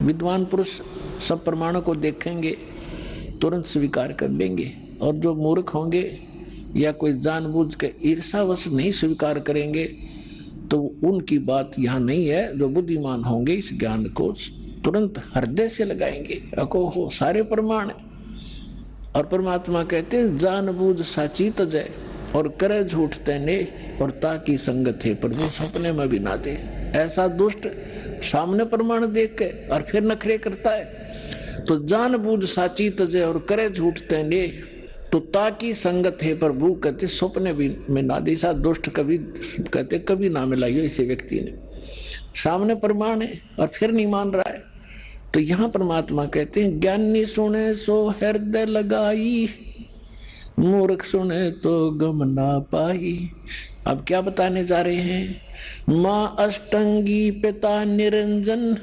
विद्वान पुरुष सब प्रमाणों को देखेंगे, तुरंत स्वीकार कर लेंगे, और जो मूर्ख होंगे या कोई जानबूझ के ईर्ष्यावश नहीं स्वीकार करेंगे तो उनकी बात यहाँ नहीं है। जो बुद्धिमान होंगे इस ज्ञान को तुरंत हृदय से लगाएंगे, अको हो सारे प्रमाण। और परमात्मा कहते हैं जानबूझ साची तजय और करे झूठ तैने और ताकि संगत है प्रभु सपने में भी ना दे। ऐसा दुष्ट सामने प्रमाण देख के और फिर नखरे करता है। तो जानबूझ साची तजय और करे झूठ तैने तो ताकि संगत है प्रभु कहते सपने भी में ना दे। ऐसा दुष्ट कभी कहते कभी ना मिलाइयो इसे व्यक्ति ने। सामने प्रमाण है और फिर नहीं मान रहा है। तो यहाँ परमात्मा कहते हैं ज्ञानी सुने सो हृदय लगाई, मूर्ख सुने तो गम ना पाई। अब क्या बताने जा रहे हैं? माँ अष्टंगी पिता निरंजन,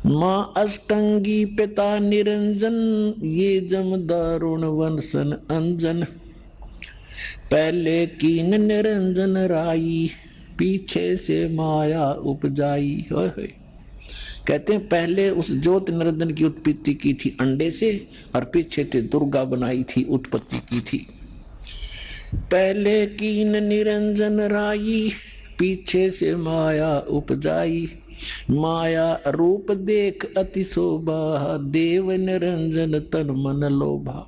माँ अष्टंगी पिता निरंजन, ये जम दारुण वंशन अंजन। पहले कीन निरंजन राई, पीछे से माया उपजाई। कहते हैं पहले उस ज्योत निरंजन की उत्पत्ति की थी अंडे से, और पीछे से दुर्गा बनाई थी, उत्पत्ति की थी। पहले कीन निरंजन राई, पीछे से माया उपजाई। माया रूप देख अति शोभा, देव निरंजन तन मन लोभा।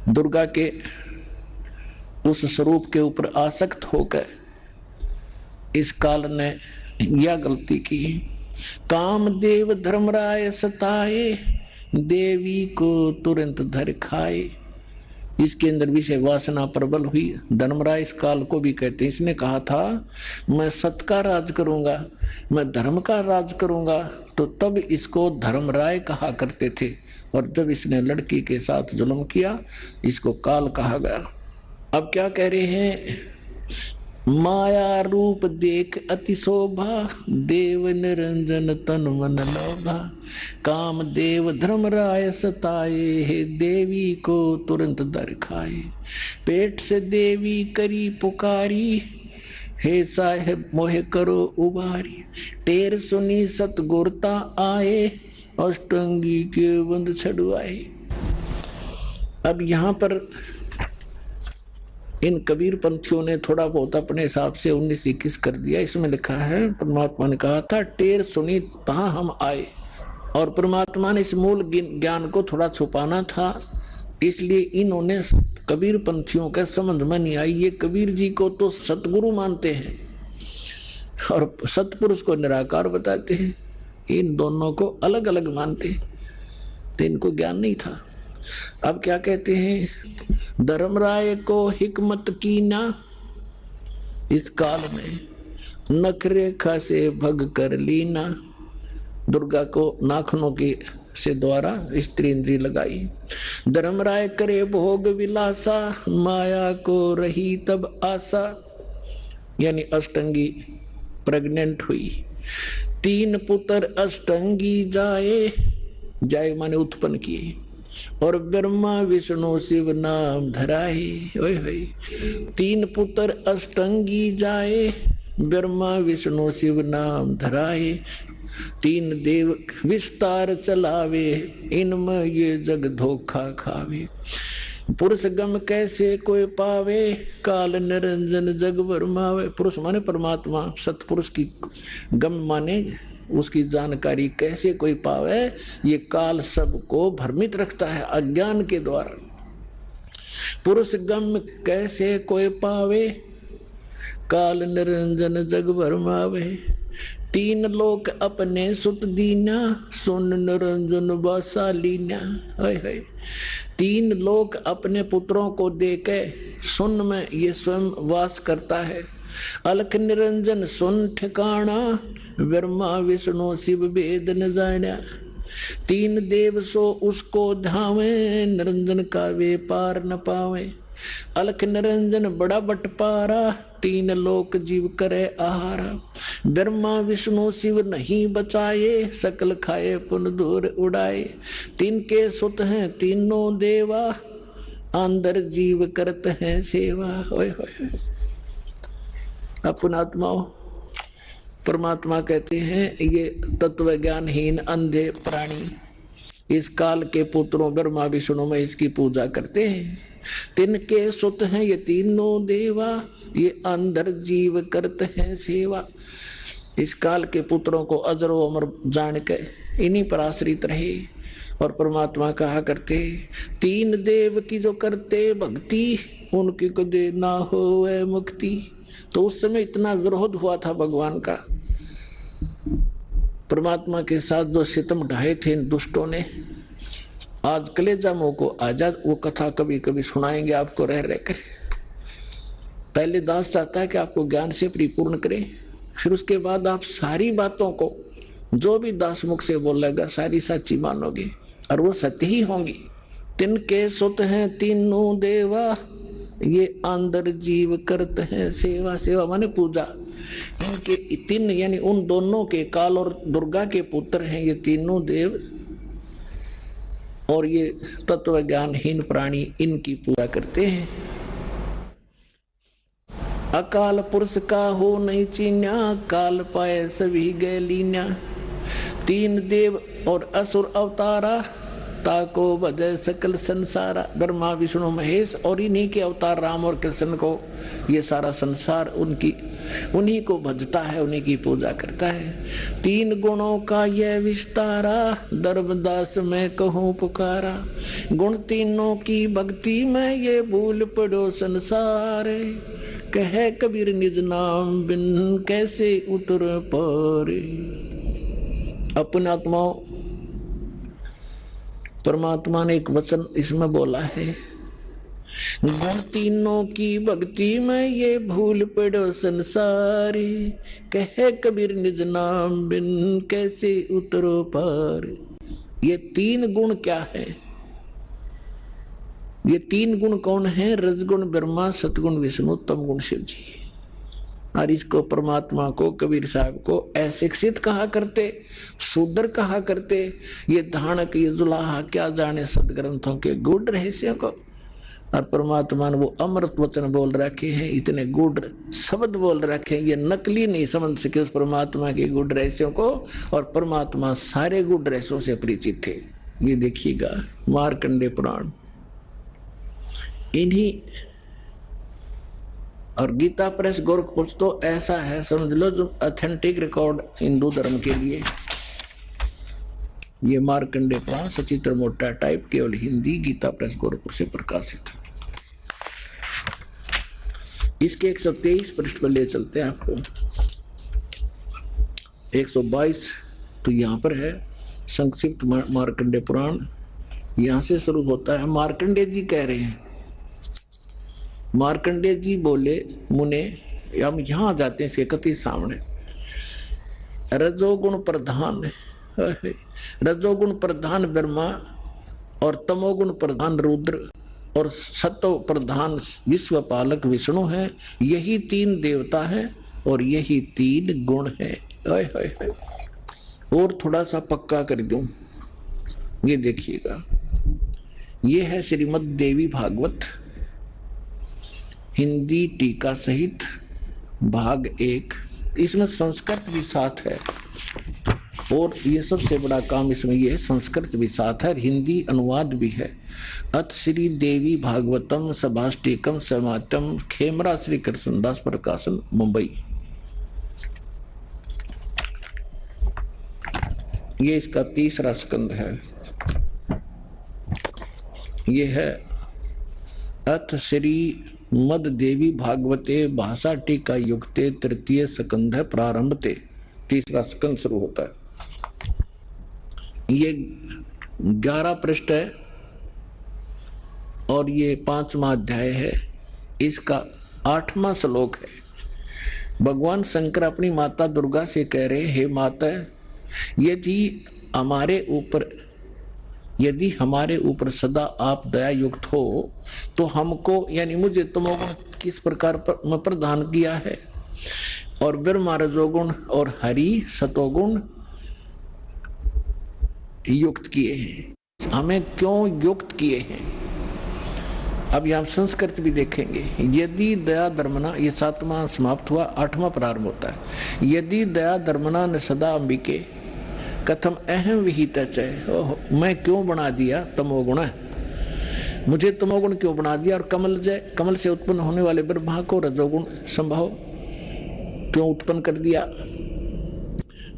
दुर्गा के उस स्वरूप के ऊपर आसक्त होकर इस काल ने यह गलती की। कामदेव धर्मराय सताए, देवी को तुरंत धर खाए। इसके अंदर विषय वासना प्रबल हुई। धर्मराय इस काल को भी कहते हैं। इसने कहा था मैं सत का राज करूंगा, मैं धर्म का राज करूंगा, तो तब इसको धर्मराय कहा करते थे। और जब इसने लड़की के साथ जुल्म किया इसको काल कहा गया। अब क्या कह रहे हैं? माया रूप देख अति शोभा, देव निरंजन तन मन लोभा। काम देव धर्मराय सताए, हे देवी को तुरंत दर खाए। पेट से देवी करी पुकारी, हे साहेब मोहे करो उबारी। टेर सुनी सतगुरता आए, अष्टंगी के बंद छड़वाए। अब यहाँ पर इन कबीर पंथियों ने थोड़ा बहुत अपने हिसाब से 19-21 कर दिया। इसमें लिखा है परमात्मा ने कहा था टेर सुनी तहाँ हम आए, और परमात्मा ने इस मूल ज्ञान को थोड़ा छुपाना था, इसलिए इन्होंने कबीर पंथियों के समझ में नहीं आई। ये कबीर जी को तो सतगुरु मानते हैं और सतपुरुष को निराकार बताते हैं, इन दोनों को अलग अलग मानते हैं, तो इनको ज्ञान नहीं था। अब क्या कहते हैं? धर्मराय को हिकमत की ना, इस काल में नखरेखा से भग कर लीना। दुर्गा को नाखनों की से द्वारा स्त्री इंद्री लगाई। धर्मराय करे भोग विलासा, माया को रही तब आशा। यानी अष्टंगी प्रेग्नेंट हुई। 3 पुत्र अष्टंगी जाए, जाए माने उत्पन्न किए, और ब्रह्मा विष्णु शिव नाम धराए। 3 पुत्र अष्टंगी जाए, ब्रह्मा विष्णु शिव नाम धराए। 3 देव विस्तार चलावे, इनमें ये जग धोखा खावे। पुरुष गम कैसे कोई पावे, काल निरंजन जग भरमावे। पुरुष माने परमात्मा, सतपुरुष की गम माने उसकी जानकारी कैसे कोई पावे। ये काल सबको भ्रमित रखता है अज्ञान के द्वारा। पुरुष गम कैसे कोई पावे, काल निरंजन जग भरमावे। 3 लोक अपने सुत दीना, सुन निरंजन वासालीना। 3 लोक अपने पुत्रों को देके सुन में ये स्वयं वास करता है। अलख निरंजन सुन ठिकाना, ब्रह्मा विष्णु शिव वेद न जाना। 3 देव सो उसको धावे, निरंजन का वे पार न पावे। अलख निरंजन बड़ा बटपारा, 3 लोक जीव करे आहारा। ब्रह्मा विष्णु शिव नहीं बचाए, सकल खाए पुन दूर उड़ाए। 3 के सुत हैं तीनों देवा, अंदर जीव करत हैं सेवा। होय होय अपनात्माओं, परमात्मा कहते हैं ये तत्व ज्ञानहीन अंधे प्राणी इस काल के पुत्रों ब्रह्मा विष्णु में इसकी पूजा करते हैं। तिनके सुत हैं ये तीनों देवा, ये अंदर जीव करते हैं सेवा। इस काल के पुत्रों को अजरो अमर जान के इन्हीं पर आश्रित रहे। और परमात्मा कहा करते तीन देव की जो करते भक्ति उनकी कदे ना होए मुक्ति। तो उस समय इतना विरोध हुआ था भगवान का, परमात्मा के साथ जो सितम ढाए थे इन दुष्टों ने। आज कलेजा मुंह को आजाद वो कथा कभी कभी सुनाएंगे आपको रह कर। पहले दास चाहता है कि आपको ज्ञान से परिपूर्ण करें, फिर उसके बाद आप सारी बातों को जो भी दास मुख से बोलेगा सारी सच्ची मानोगे और वो सत्य ही होंगी। तिनके सुत हैं तीनों देवा, ये अंदर जीव करते हैं सेवा। सेवा माने पूजा। इनके तीन यानी उन दोनों के, काल और दुर्गा के पुत्र हैं ये तीनों देव, और ये तत्व ज्ञानहीन प्राणी इनकी पूजा करते हैं। अकाल पुरुष का हो नहीं चीन्या, काल पाए सभी गए लीन्या। तीन देव और असुर अवतारा, ताको बजय सकल संसारा। ब्रह्मा विष्णु महेश और इन्हीं के अवतार राम और कृष्ण को ये सारा संसार उन्हीं को भजता है, उन्हीं की पूजा करता है। तीन गुणों का यह विस्तारा, धर्मदास मैं कहूँ पुकारा। गुण तीनों की भक्ति में ये भूल पड़ो संसार। कहे कबीर निज नाम बिन कैसे उतर पारे। अपने आत्माओं परमात्मा ने एक वचन इसमें बोला है, गुण तीनों की भक्ति में ये भूल पड़ो संसारी। कहे कबीर निज नाम बिन कैसे उतरो पार। ये तीन गुण क्या है? ये तीन गुण कौन है? रजगुण ब्रह्मा, सतगुण विष्णु, तम गुण शिव जी। और इसको परमात्मा को कबीर साहब को अशिक्षित कहा करते, शूद्र कहा करते। ये धानक ये जुलाहा क्या जाने सदग्रंथों के गूढ़ रहस्यों को। और परमात्मा ने वो अमृत वचन बोल रखे हैं, इतने गूढ़ शब्द बोल रखे हैं, ये नकली नहीं समझ सके उस परमात्मा के गूढ़ रहस्यों को। और परमात्मा सारे गूढ़ रहस्यों से परिचित थे। ये देखिएगा मार्कंडे पुराण इन्हीं, और गीता प्रेस गोरखपुर तो ऐसा है समझ लो जो ऑथेंटिक रिकॉर्ड हिंदू धर्म के लिए। ये मार्कंडे पुराण सचित्र मोटा टाइप केवल हिंदी, गीता प्रेस गोरखपुर से प्रकाशित है। इसके 123 पृष्ठ पर ले चलते हैं आपको। 122 तो यहाँ पर है संक्षिप्त मार्कंडे पुराण, यहाँ से शुरू होता है। मार्कंडे जी कह रहे हैं, मार्कंडे जी बोले मुने, हम यहाँ जाते हैं इसके कति सामने। रजोगुण प्रधान, रजोगुण प्रधान ब्रह्मा और तमोगुण प्रधान रुद्र और सत्व प्रधान विश्व पालक विष्णु है। यही तीन देवता है और यही तीन गुण है। और थोड़ा सा पक्का कर दूं, ये देखिएगा, ये है श्रीमद् देवी भागवत हिंदी टीका सहित भाग 1। इसमें संस्कृत भी साथ है, और ये सबसे बड़ा काम इसमें ये है, संस्कृत भी साथ है, हिंदी अनुवाद भी है। अथ श्री देवी भागवतम सभाष्टिकम समातम, खेमरा श्री कृष्णदास प्रकाशन, मुंबई। ये इसका 3रा स्कंद है। ये है अथ श्री मद देवी भागवते भाषा टीका युक्ते 3य स्कंध है, प्रारंभते 3रा स्कंद शुरू होता है। ये 11 पृष्ठ है और ये 5वां अध्याय है। इसका 8वां श्लोक है। भगवान शंकर अपनी माता दुर्गा से कह रहे, हे माता, यदि हमारे ऊपर सदा आप दया युक्त हो तो हमको यानी मुझे तमोगुण किस प्रकार प्रदान किया है, और ब्रह्मा रजोगुण और हरि सतोगुण युक्त किए हैं, हमें क्यों युक्त किए हैं? अब यहाँ संस्कृत भी देखेंगे। यदि दया धर्मना, ये 7वां समाप्त हुआ, 8वां प्रारंभ होता है। यदि दया धर्मना न सदा अंबिके कथम अहम विहित चय। मैं क्यों बना दिया तमोगुण, मुझे तमोगुण क्यों बना दिया, और कमल से उत्पन्न होने वाले ब्रह्मा को रजोगुण संभव क्यों उत्पन्न कर दिया,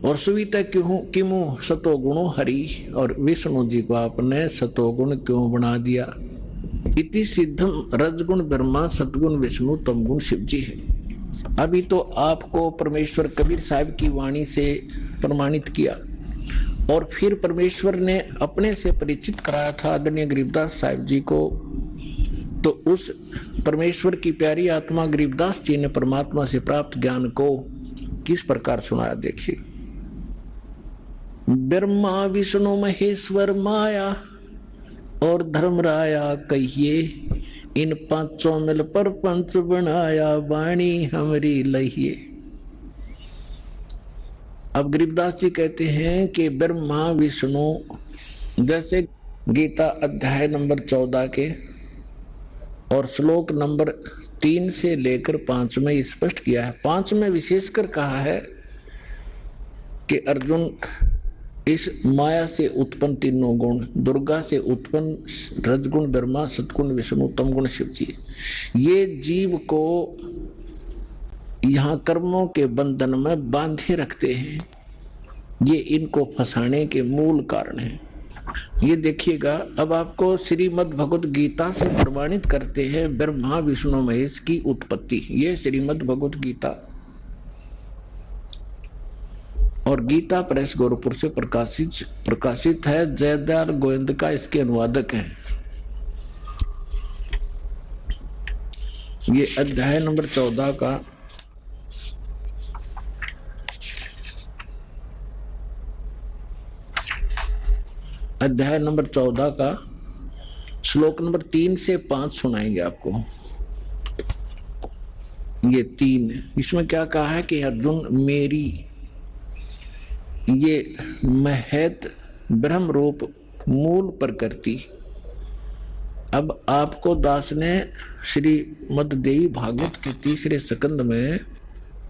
और सुविता क्यों किमु सतोगुणो हरि, और विष्णु जी को आपने सतोगुण क्यों बना दिया। इति सिद्धम रजगुण ब्रह्मा सतगुण विष्णु तमगुण शिव जी है। अभी तो आपको परमेश्वर कबीर साहब की वाणी से प्रमाणित किया, और फिर परमेश्वर ने अपने से परिचित कराया था आदरणीय गरीबदास साहिब जी को। तो उस परमेश्वर की प्यारी आत्मा गरीबदास जी ने परमात्मा से प्राप्त ज्ञान को किस प्रकार सुनाया, देखिए। ब्रह्मा विष्णु महेश्वर माया और धर्मराया कहिए, इन पांचों मिल पर पंच बनाया, वाणी हमरी लहिए। अब गरीबदास जी कहते हैं कि ब्रह्मा विष्णु, जैसे गीता अध्याय नंबर 14 के और श्लोक नंबर 3 से लेकर 5 में स्पष्ट किया है। 5 में विशेषकर कहा है कि अर्जुन इस माया से उत्पन्न तीनों गुण, दुर्गा से उत्पन्न रजगुण ब्रह्मा, सतगुण विष्णु, तमगुण शिव जी, ये जीव को यहाँ कर्मों के बंधन में बांधे रखते हैं। ये इनको फंसाने के मूल कारण है। ये देखिएगा, अब आपको श्रीमद् भगवत गीता से प्रमाणित करते हैं ब्रह्मा विष्णु महेश की उत्पत्ति। ये श्रीमद् भगवत गीता और गीता प्रेस गोरखपुर से प्रकाशित है। जयदयाल गोविंद का इसके अनुवादक है। ये अध्याय नंबर 14 का श्लोक नंबर 3 से 5 सुनाएंगे आपको। ये 3, इसमें क्या कहा है कि अर्जुन मेरी ये महत ब्रह्म रूप मूल प्रकृति। अब आपको दास ने श्रीमद् देवी भागवत के 3रे स्कंद में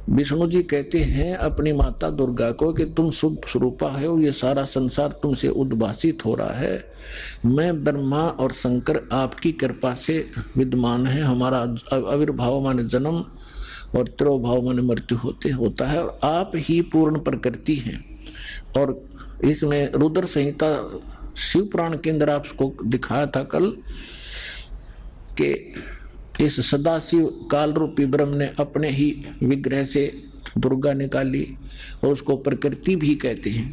विष्णु जी कहते हैं अपनी माता दुर्गा को कि तुम शुभ स्वरूपा हो, ये सारा संसार तुमसे उद्भासित हो रहा है। मैं ब्रह्मा और शंकर आपकी कृपा से विद्यमान है। हमारा आविर्भाव माने जन्म और तिरोभाव माने मृत्यु होता है, और आप ही पूर्ण प्रकृति हैं। और इसमें रुद्र संहिता शिव पुराण के अंदर आपको दिखाया था कल कि इस सदाशिव काल रूपी ब्रह्म ने अपने ही विग्रह से दुर्गा निकाली, और उसको प्रकृति भी कहते हैं।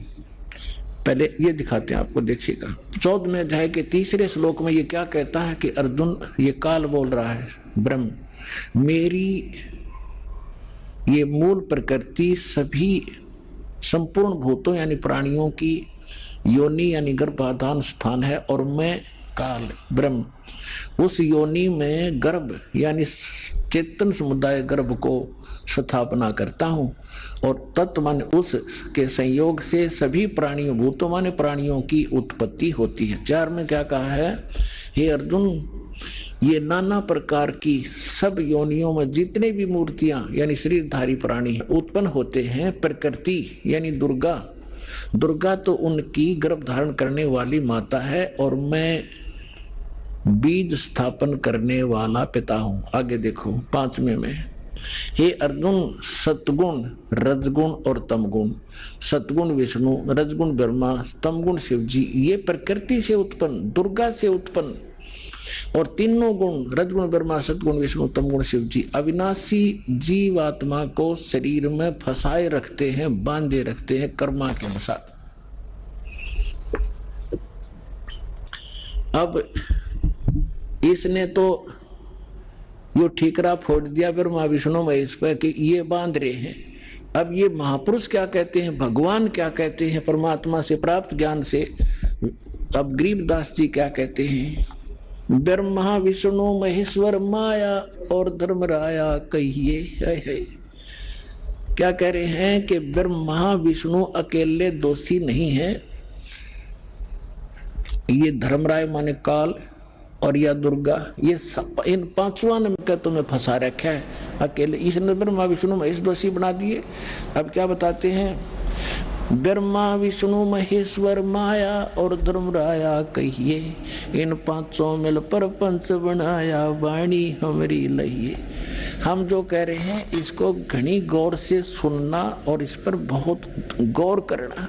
पहले ये दिखाते हैं आपको, देखिएगा। 14वें अध्याय के 3रे श्लोक में ये क्या कहता है कि अर्जुन, ये काल बोल रहा है ब्रह्म, मेरी ये मूल प्रकृति सभी संपूर्ण भूतों यानी प्राणियों की योनि यानी गर्भाधान स्थान है, और मैं काल ब्रह्म उस योनि में गर्भ यानी चेतन समुदाय गर्भ को स्थापना करता हूँ, और तत्व माने उस के संयोग से सभी प्राणियों, भूतों माने प्राणियों की उत्पत्ति होती है। 4 में क्या कहा है, हे अर्जुन, ये नाना प्रकार की सब योनियों में जितने भी मूर्तियां यानी शरीरधारी प्राणी उत्पन्न होते हैं, प्रकृति यानी दुर्गा तो उनकी गर्भ धारण करने वाली माता है, और मैं बीज स्थापन करने वाला पिता हूं। आगे देखो 5वें में, हे अर्जुन, सतगुण रजगुण और तमगुण, सतगुण विष्णु, रजगुण ब्रह्मा, तमगुण शिव जी, ये प्रकृति से उत्पन्न, दुर्गा से उत्पन्न, और तीनों गुण रजगुण ब्रह्मा सतगुण विष्णु तमगुण शिव जी अविनाशी जीवात्मा को शरीर में फंसाए रखते हैं, बांधे रखते हैं कर्मा के अनुसार। अब इसने तो यो ठीकरा फोड़ दिया ब्रह्मा विष्णु महेश पे कि ये बांध रहे हैं। अब ये महापुरुष क्या कहते हैं, भगवान क्या कहते हैं परमात्मा से प्राप्त ज्ञान से। अब गरीबदास जी क्या कहते हैं, ब्रह्मा विष्णु महेश्वर माया और धर्मराया कहिए। है क्या कह रहे हैं कि ब्रह्मा विष्णु अकेले दोषी नहीं है, ये धर्मराय माने काल और या दुर्गा, ये इन पांचवा ने मिलकर तुम्हें फंसा रखा है अकेले। इसने ब्रह्मा विष्णु महेश दोषी बना दिए। अब क्या बताते हैं, ब्रह्मा विष्णु महेश्वर माया और धर्मराया कहिए, इन पांचों मिल पर पंच बनाया वाणी हमारी लहिए। हम जो कह रहे हैं इसको घनी गौर से सुनना और इस पर बहुत गौर करना।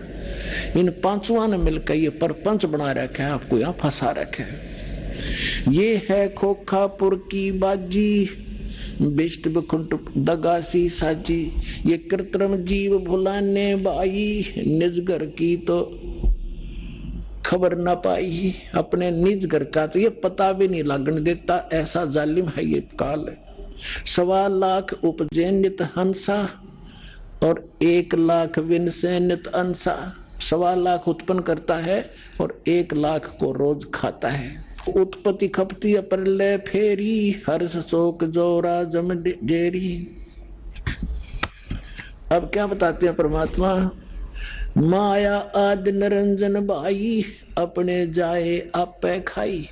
इन पांचों ने मिलकर ये परपंच बना रखा है, आपको यहाँ फंसा रखा है। ये है खोखापुर की बाजी, बिष्ट बखुंट दगासी साजी, ये कृत्रिम जीव भुलाने बाई, निज घर की तो खबर ना पाई। अपने निज घर का तो ये पता भी नहीं लगने देता, ऐसा जालिम है ये काल। 1.25 लाख उपजे नित हंसा और 1 लाख विन से नित अंसा। 1.25 लाख उत्पन्न करता है और 1 लाख को रोज खाता है। उत्पत्ति खपती अप्रलय फेरी, हर्ष शोक जोरा जम जेरी। अब क्या बताते हैं परमात्मा, माया आदि निरंजन भाई, अपने जाए आपे खाई।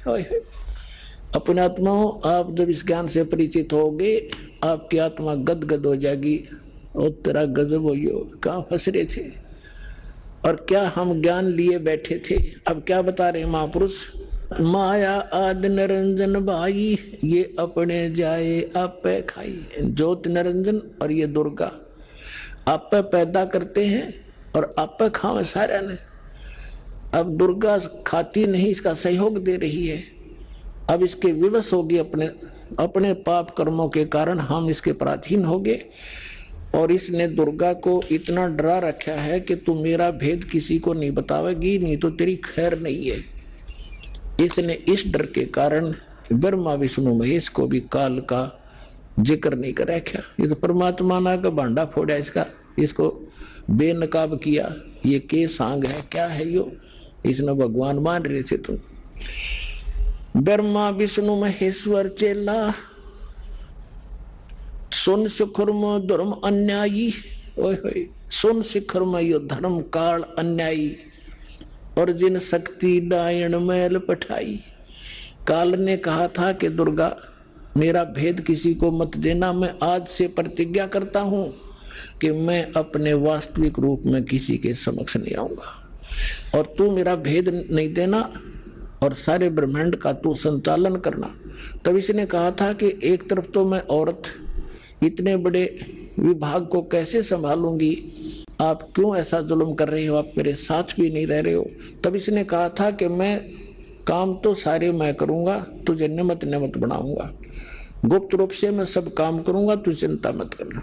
अपने आत्माओं, आप जब इस ज्ञान से परिचित होगे आपकी आत्मा गदगद हो जाएगी। और तेरा गजब हो, कहाँ फंस रहे थे और क्या हम ज्ञान लिए बैठे थे। अब क्या बता रहे महापुरुष, माया आदि निरंजन भाई, ये अपने जाए आपे खाई। ज्योत निरंजन और ये दुर्गा आपे पैदा करते हैं और आपे खावे सारे ने। अब दुर्गा खाती नहीं, इसका सहयोग दे रही है। अब इसके विवश होगी, अपने पाप कर्मों के कारण हम इसके पराधीन हो गए। और इसने दुर्गा को इतना डरा रखा है कि तू मेरा भेद किसी को नहीं बतावेगी, नहीं तो तेरी खैर नहीं है। इसने इस डर के कारण ब्रह्मा विष्णु महेश को भी काल का जिक्र नहीं कर रखा। ये तो परमात्मा ना का भांडा फोड़ा इसका, इसको बेनकाब किया। ये के सांग है, क्या है यो, इसने भगवान मान रहे थे तुम। ब्रह्मा विष्णु महेश्वर चेला, सुन शिखर में धर्म अन्यायी। ओए सुन शिखर में यो धर्म काल अन्यायी, और जिन शक्ति डायन मैल पठाई। काल ने कहा था कि दुर्गा मेरा भेद किसी को मत देना, मैं आज से प्रतिज्ञा करता हूं कि मैं अपने वास्तविक रूप में किसी के समक्ष नहीं आऊंगा, और तू मेरा भेद नहीं देना और सारे ब्रह्मांड का तू संचालन करना। तब इसने कहा था कि एक तरफ तो मैं औरत इतने बड़े विभाग को कैसे संभालूंगी, आप क्यों ऐसा जुल्म कर रहे हो, आप मेरे साथ भी नहीं रह रहे हो। तब इसने कहा था कि मैं काम तो सारे मैं करूंगा, तुझे नियमित बनाऊंगा, गुप्त रूप से मैं सब काम करूंगा, तू चिंता मत करना।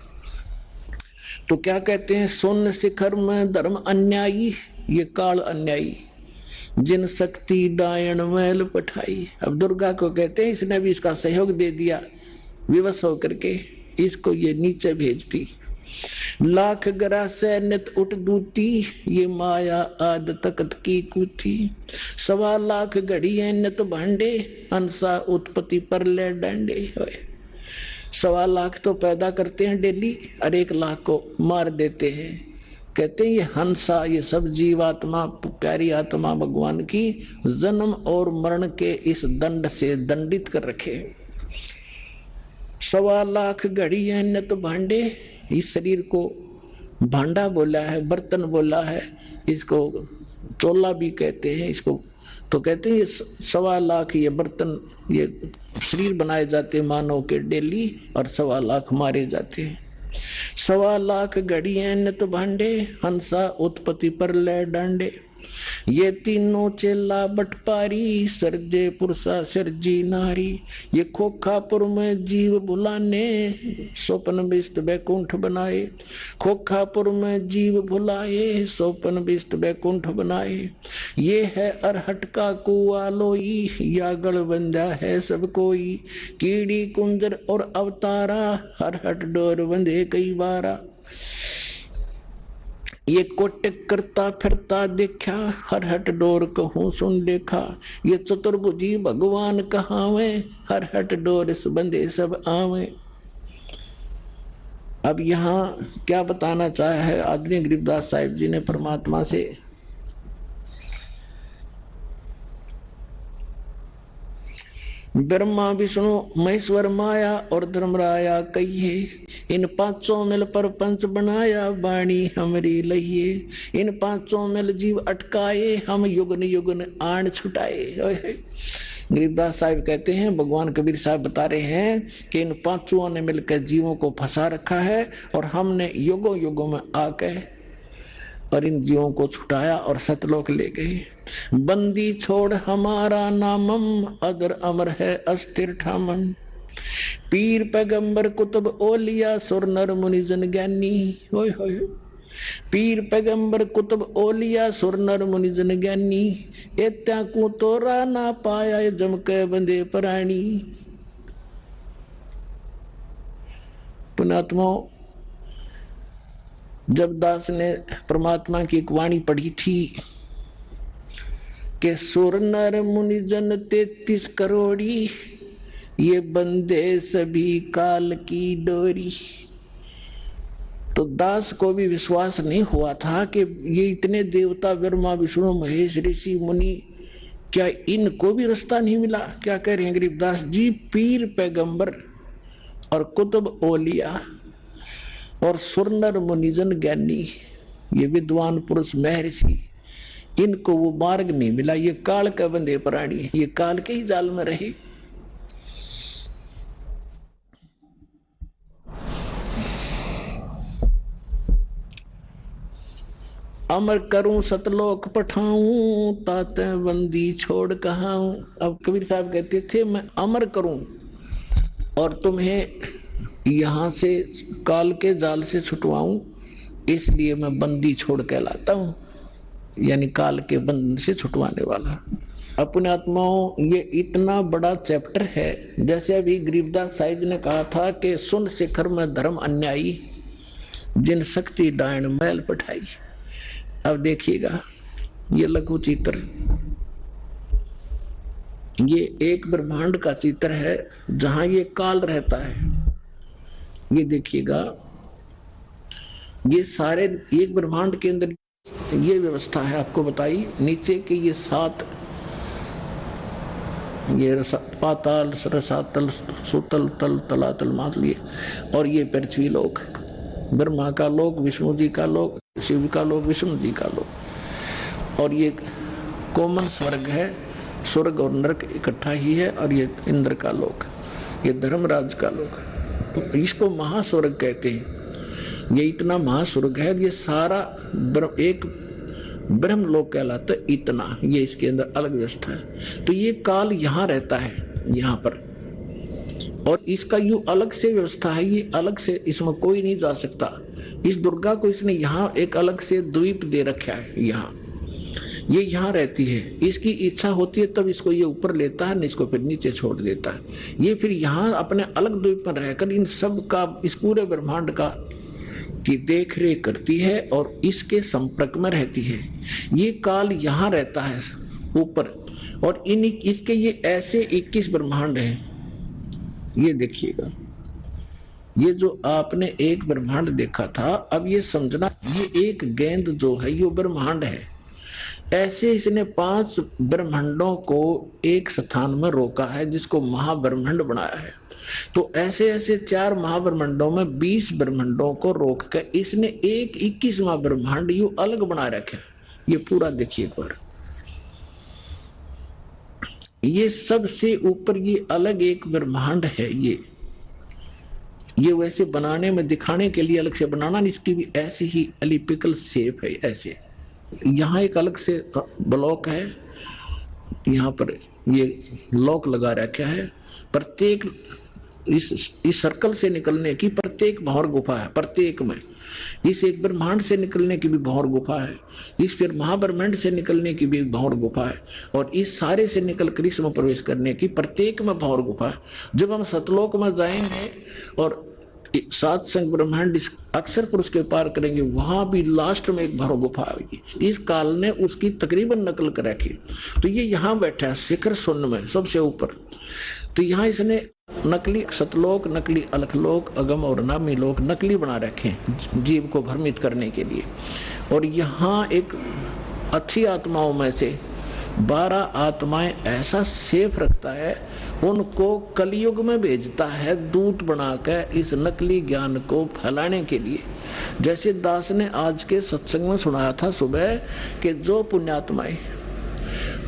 तो क्या कहते हैं, सुन शिखर में धर्म अन्यायी, ये काल अन्यायी, जिन शक्ति डायन मैल पठाई। अब दुर्गा को कहते हैं इसने भी इसका सहयोग दे दिया, विवश होकर के इसको ये नीचे भेजती। लाख गरा से नित उठ दूती, ये माया आद तकत की कुथी। 1.25 लाख घड़िए नित भांडे, अंसा उत्पत्ति पर ले डांडे। 1.25 लाख तो पैदा करते हैं डेली और 1 लाख को मार देते हैं। कहते हैं ये हंसा, ये सब जीवात्मा, प्यारी आत्मा भगवान की जन्म और मरण के इस दंड से दंडित कर रखे। 1.25 लाख घड़िए नित भांडे, इस शरीर को भांडा बोला है, बर्तन बोला है, इसको चोला भी कहते हैं इसको। तो कहते हैं ये 1.25 लाख ये बर्तन, ये शरीर बनाए जाते मानव के डेली, और 1.25 लाख मारे जाते हैं। 1.25 लाख घड़िए नित भांडे, हंसा उत्पत्ति पर ले डांडे। ये तीनों चेला बटपारी, सरजे पुरुषा सरजी नारी। ये खोखापुर में जीव भुलाने, स्वप्न बिस्त बैकुंठ बनाए। खोखापुर में जीव भुलाए, स्वप्न बिस्त बैकुंठ बनाए। ये है अरहट का कुआ लोई, या गढ़बंजा है सब कोई। कीड़ी कुंजर और अवतारा, हरहट डोर बंधे कई बारा। ये कोटिक करता फिरता देखा, हर हट डोर कहूँ सुन देखा। ये चतुर्भुजी भगवान कहावे, हर हट डोर बंदे सब आवे। अब यहाँ क्या बताना चाहा है आदरणीय गरीबदास साहिब जी ने परमात्मा से, ब्रह्मा विष्णु महेश्वर माया और धर्मराया कहिए, इन पांचों मिल पर पंच बनाया वाणी हमरी लइये, इन पांचों मिल जीव अटकाए हम युगन युगन आण छुटाए। गरीबदास साहब कहते हैं, भगवान कबीर साहब बता रहे हैं कि इन पांचों ने मिलकर जीवों को फंसा रखा है और हमने युगों युगों में आकर और इन जीवों को छुटाया और सतलोक ले गए। बंदी छोड़ हमारा नामम, अदर अमर है अस्थिर ठामम, पीर पैगंबर कुतुब ओलिया सुर नर मुनि जन ज्ञानी। होय होय, पीर पैगंबर कुतुब ओलिया सुर नर मुनि जन ज्ञानी, एत्या को तोरा ना पाया जम के बंदे प्राणी। पुणात्मा, जब दास ने परमात्मा की एक वाणी पढ़ी थी कि सुर नर मुनि जन 33 करोड़ी, ये बंदे सभी काल की डोरी, तो दास को भी विश्वास नहीं हुआ था कि ये इतने देवता ब्रह्मा विष्णु महेश ऋषि मुनि, क्या इनको भी रास्ता नहीं मिला? क्या कह रहे हैं गरीबदास जी? पीर पैगंबर और कुतुब ओलिया और सुरनर मुनिजन ज्ञानी, ये विद्वान पुरुष महर्षि, इनको वो मार्ग नहीं मिला। ये काल का बंधे प्राणी, ये काल के ही जाल में रहे। अमर करूं सतलोक पठाऊं, ताते बंदी छोड़ कहाऊं। अब कबीर साहब कहते थे, मैं अमर करूं और तुम्हें यहां से काल के जाल से छुटवाऊं, इसलिए मैं बंदी छोड़ कहलाता हूं, यानी काल के बंधन से छुटवाने वाला। अपने आत्माओं, ये इतना बड़ा चैप्टर है। जैसे अभी गरीबदास साहिब ने कहा था कि सुन शिखर में धर्म अन्यायी, जिन शक्ति डायन मैल पठाई। अब देखिएगा ये लघु चित्र, ये एक ब्रह्मांड का चित्र है जहां ये काल रहता है। ये देखिएगा, ये सारे एक ब्रह्मांड के अंदर ये व्यवस्था है। आपको बताई नीचे के ये 7, ये पाताल रसातल सुतल तल तलातल मातल, और ये पृथ्वी लोक, ब्रह्मा का लोक, विष्णु जी का लोक, शिव का लोक, विष्णु जी का लोक, और ये कॉमन स्वर्ग है, स्वर्ग और नरक इकट्ठा ही है, और ये इंद्र का लोक, ये धर्मराज का लोक, इसको महास्वर्ग कहते हैं। ये इतना महास्वर्ग है, ये सारा एक ब्रह्म लोक कहलाता है। इतना ये इसके अंदर अलग व्यवस्था है। तो ये काल यहाँ रहता है, यहाँ पर, और इसका यूं अलग से व्यवस्था है। ये अलग से, इसमें कोई नहीं जा सकता। इस दुर्गा को इसने यहाँ एक अलग से द्वीप दे रखा है। यहाँ ये यहाँ रहती है, इसकी इच्छा होती है तब इसको ये ऊपर लेता है, नहीं इसको फिर नीचे छोड़ देता है। ये फिर यहाँ अपने अलग द्वीप पर रहकर इन सब का, इस पूरे ब्रह्मांड का की देख रेख करती है और इसके संपर्क में रहती है। ये काल यहाँ रहता है ऊपर, और इसके ये ऐसे 21 ब्रह्मांड हैं। ये देखिएगा, ये जो आपने एक ब्रह्मांड देखा था, अब ये समझना, ये एक गेंद जो है ये ब्रह्मांड है। ऐसे इसने 5 ब्रह्मांडों को एक स्थान में रोका है, जिसको महाब्रह्मांड बनाया है। तो ऐसे ऐसे 4 महाब्रह्मांडों में 20 ब्रह्मांडों को रोककर इसने एक 21वां ब्रह्मांड यूं अलग बना रखा है। ये पूरा देखिए एक बार, ये सबसे ऊपर ये अलग एक ब्रह्मांड है। ये वैसे बनाने में, दिखाने के लिए अलग से बनाना, इसकी भी ऐसी ही एलिप्टिकल शेप है। ऐसे यहाँ एक अलग से ब्लॉक है, यहाँ पर ये लॉक लगा रखा है। प्रत्येक इस सर्कल से निकलने की प्रत्येक भंवर गुफा है, प्रत्येक में। इस एक ब्रह्मांड से निकलने की भी भंवर गुफा है, इस फिर महाब्रह्मांड से निकलने की भी भंवर गुफा है, और इस सारे से निकलकर इसमें प्रवेश करने की प्रत्येक में भंवर गुफा है। जब हम सतलोक में जाएंगे और 7 संग ब्रह्मांड अक्सर पुरुष के पार करेंगे, वहां भी लास्ट में एक भंवर गुफा आएगी। इस काल ने उसकी तकरीबन नकल कर रखी। तो ये यहाँ बैठा है शिखर शून्य में सबसे ऊपर। तो यहाँ इसने नकली सतलोक, नकली अलखलोक, अगम और नामी लोक नकली बना रखे जीव को भ्रमित करने के लिए। और यहाँ एक अच्छी आत्माओं में से 12 आत्माएं ऐसा सेफ रखता है, उनको कलयुग में भेजता है दूत बनाकर इस नकली ज्ञान को फैलाने के लिए। जैसे दास ने आज के सत्संग में सुनाया था सुबह कि जो पुण्यात्माएं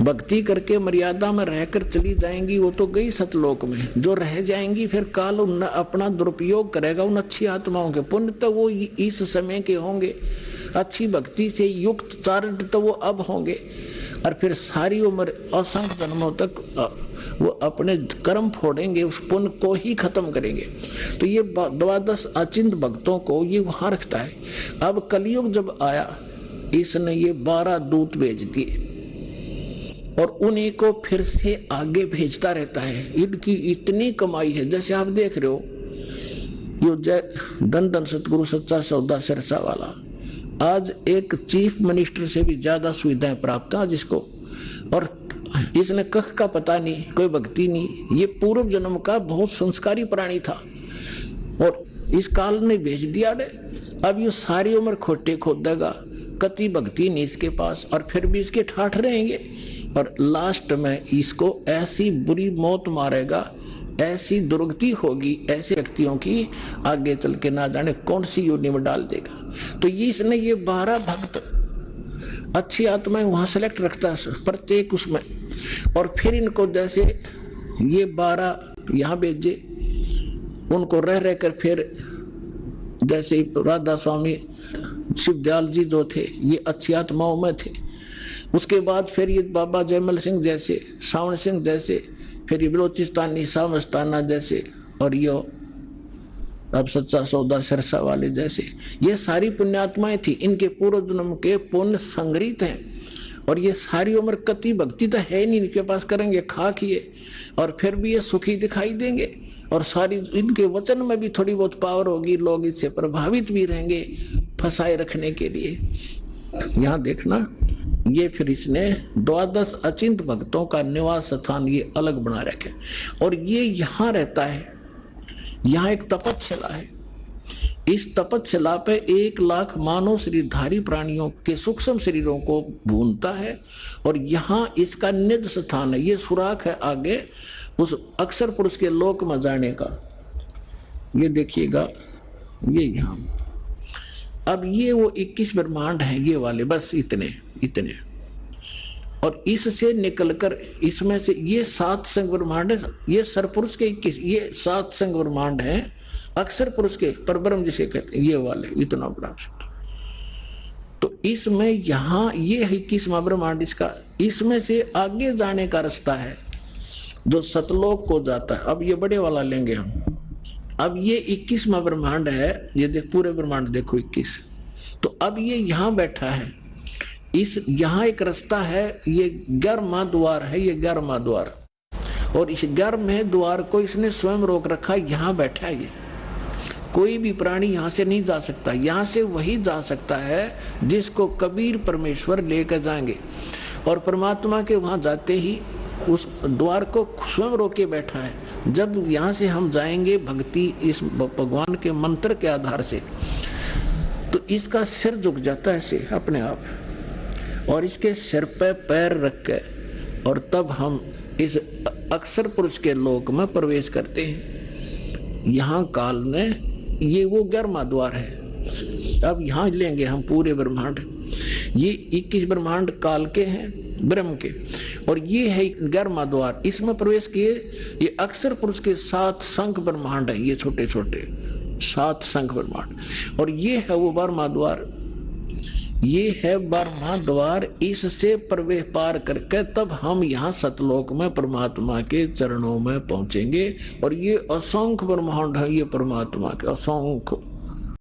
भक्ति करके मर्यादा में रहकर चली जाएंगी वो तो गई सतलोक में, जो रह जाएंगी फिर काल उन अपना दुरुपयोग करेगा उन अच्छी आत्माओं के। पुण्य तो वो इस समय के होंगे, अच्छी भक्ति से युक्त चारित्र तो वो अब होंगे, और फिर सारी उम्र असंख्य जन्मों तक वो अपने कर्म फोड़ेंगे, उस पुण्य को ही खत्म करेंगे। तो ये 12 अचिंत भक्तों को ये वहां रखता है। अब कलयुग जब आया इसने ये 12 दूत भेज दिए और उन्हीं को फिर से आगे भेजता रहता है। इनकी इतनी कमाई है, जैसे आप देख रहे हो यो जय धन धन सतगुरु सच्चा सौदा सिरसा वाला आज एक चीफ मिनिस्टर से भी ज्यादा सुविधाएं प्राप्त है जिसको, और इसने कख का पता नहीं, कोई भक्ति नहीं, ये पूर्व जन्म का बहुत संस्कारी प्राणी था और इस काल ने भेज दिया ने। अब ये सारी उम्र खोटे खोदेगा, कति भक्ति नहीं इसके पास, और फिर भी इसके ठाठ रहेंगे और लास्ट में इसको ऐसी बुरी मौत मारेगा, ऐसी दुर्गति होगी ऐसे व्यक्तियों की, आगे चल के ना जाने कौन सी योनि में डाल देगा। तो ये इसने ये 12 भक्त अच्छी आत्माएं वहां सेलेक्ट रखता है प्रत्येक उसमें, और फिर इनको जैसे ये 12 यहाँ भेजे, उनको रह रहकर फिर जैसे राधा स्वामी शिवदयाल जी जो थे ये अच्छी आत्माओं में थे। उसके बाद फिर ये बाबा जयमल सिंह जैसे, सावन सिंह जैसे, फिर ये बलोचिस्तानी सामस्ताना जैसे, और यो अब सच्चा सौदा सिरसा वाले जैसे, ये सारी पुण्यात्माएं थी। इनके पूर्व जन्म के पुण्य संग्रहित हैं और ये सारी उम्र कति भक्ति तो है नहीं इनके पास, करेंगे खा किए और फिर भी ये सुखी दिखाई देंगे, और सारी इनके वचन में भी थोड़ी बहुत पावर होगी, लोग इससे प्रभावित भी रहेंगे फंसाए रखने के लिए। यहाँ देखना ये फिर इसने 12 अचिंत भक्तों का निवास स्थान ये अलग बना रखे, और ये यहाँ रहता है। यहाँ एक तपस्या है, इस तपस्या पे 1 लाख मानव शरीरधारी प्राणियों के सूक्ष्म शरीरों को भूनता है, और यहाँ इसका निज स्थान है। ये सुराख है आगे उस अक्षर पुरुष के लोक में जाने का। ये देखिएगा ये यहाँ, अब ये वो 21 ब्रह्मांड है ये वाले, बस इतने इतने, और इससे निकलकर इसमें से ये 7 संग ब्रह्मांड है। ये सरपुरुष के 21, ये 7 संग ब्रह्मांड है अक्षर पुरुष के परब्रह्म जिसे कहते हैं, ये वाले इतना बड़ा। तो इसमें यहाँ ये 21वां ब्रह्मांड इसका, इसमें से आगे जाने का रास्ता है जो सतलोक को जाता है। अब ये बड़े वाला लेंगे हम। अब ये 21वां ब्रह्मांड है, ये देख पूरे ब्रह्मांड देखो 21। तो अब ये यहाँ बैठा है, इस यहाँ एक रास्ता है, ये 11वां द्वार है, ये 11वां द्वार, और इस 11वें द्वार को इसने स्वयं रोक रखा। यहाँ बैठा है ये, कोई भी प्राणी यहाँ से नहीं जा सकता। यहाँ से वही जा सकता है जिसको कबीर परमेश्वर लेकर जाएंगे, और परमात्मा के वहां जाते ही उस द्वार को स्वयं रोके बैठा है। जब यहाँ से हम जाएंगे भक्ति इस भगवान के मंत्र के आधार से, तो इसका सिर झुक जाता है ऐसे अपने आप, और इसके सिर पे पैर रख के, और तब हम इस अक्षर पुरुष के लोक में प्रवेश करते हैं। यहाँ काल ने ये वो 11वां द्वार है। अब यहाँ लेंगे हम पूरे ब्रह्मांड, ये 21 ब्रह्मांड काल के हैं ब्रह्म के, और ये है 11वां द्वार। इसमें प्रवेश किए, ये अक्षर पुरुष के 7 शंख ब्रह्मांड है, ये छोटे छोटे 7 शंख ब्रह्मांड, और ये है वो 12वां द्वार। ये है 12वां द्वार, इससे प्रवेश पार करके तब हम यहाँ सतलोक में परमात्मा के चरणों में पहुंचेंगे। और ये असंख्य ब्रह्मांड है ये परमात्मा के, असंख्य